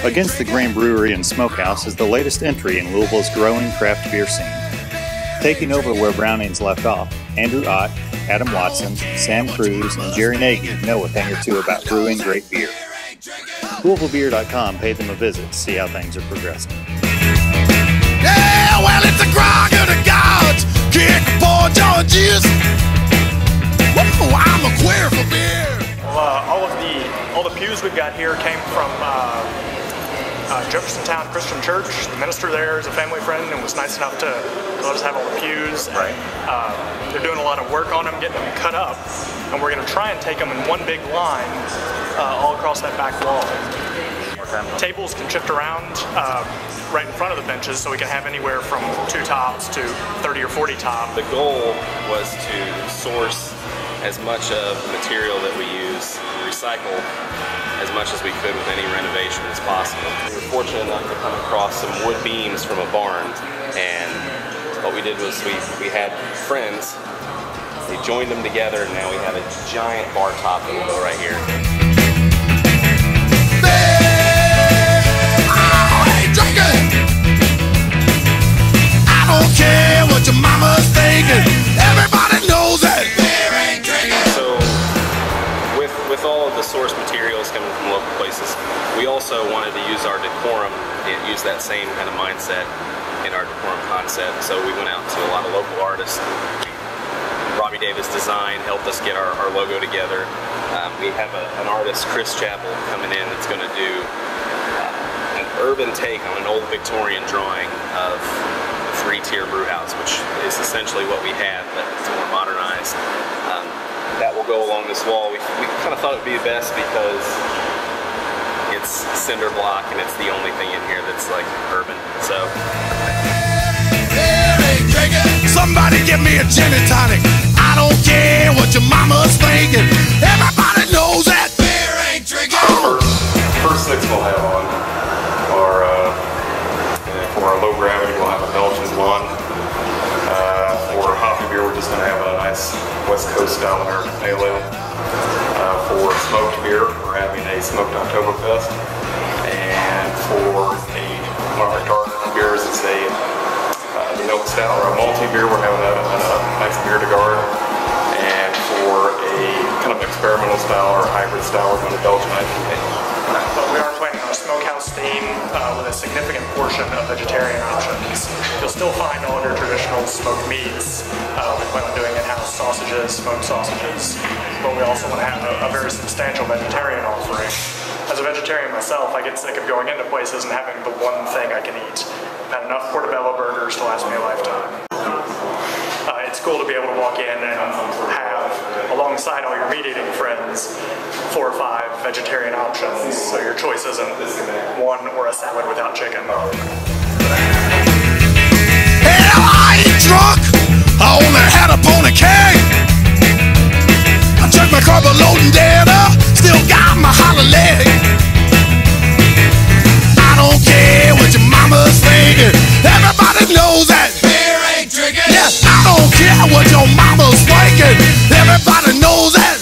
Against the Grain Brewery and Smokehouse is the latest entry in Louisville's growing craft beer scene. Taking over where Brownings left off, Andrew Ott, Adam Watson, Sam Cruz, and Jerry Nagy know a thing or two about brewing great beer. LouisvilleBeer.com paid them a visit to see how things are progressing. Yeah, well, it's a grog of the gods, kick for Georges. Whoa, I'm a queer for beer. Well, all the pews we've got here came from Jeffersontown Christian Church. The minister there is a family friend and was nice enough to let us have all the pews. Right. They're doing a lot of work on them, getting them cut up, and we're going to try and take them in one big line all across that back wall. Tables can shift around right in front of the benches, so we can have anywhere from 2 tops to 30 or 40 top. The goal was to source as much of the material that we use, recycle as much as we could with any renovation as possible. We were fortunate enough to come across some wood beams from a barn, and what we did was we had friends, we joined them together, and now we have a giant bar top that will go right here. I don't care what your mama's thinking, everybody knows that beer ain't drinking. So with all of the source materials coming from local places, we also wanted to use our decorum and use that same kind of mindset in our decorum concept. So we went out to a lot of local artists. Robbie Davis Design helped us get our logo together. We have an artist, Chris Chappell, coming in that's going to do an urban take on an old Victorian drawing of a 3-tier brew house, which is essentially what we have, but it's more modernized. That will go along this wall. We kind of thought it would be best because it's cinder block and it's the only thing in here that's like urban. So somebody give me a gin and tonic. I don't care what your mama's thinking, everybody knows that beer ain't drinking. First 6 we'll have on are for our low gravity we'll have a Belgian blonde. For hoppy beer we're just going to have a nice West Coast style American pale ale. For smoked beer we're having a smoked Oktoberfest. And for one of our dark beers it's the milk stout or a malty beer we're having a nice beer to guard. And for a kind of experimental style or hybrid style we're going to Belgian IPA. But we are planning on a smokehouse theme with a significant portion of vegetarian options. You'll still find all of your traditional smoked meats. We plan on doing in-house sausages, smoked sausages, but we also want to have a very substantial vegetarian offering. As a vegetarian myself, I get sick of going into places and having the one thing I can eat. I've had enough portobello burgers to last me a lifetime. It's cool to be able to walk in and have, alongside all your meat-eating friends, 4 or 5 vegetarian options, so your choice isn't one or a salad without chicken. Hell, I ain't drunk, I only had a pony keg. I took my carbo loading data, still got my hollow leg. I don't care what your mama's thinking, everybody knows that beer ain't drinking. Yes, I don't care what your mama's thinking, everybody knows that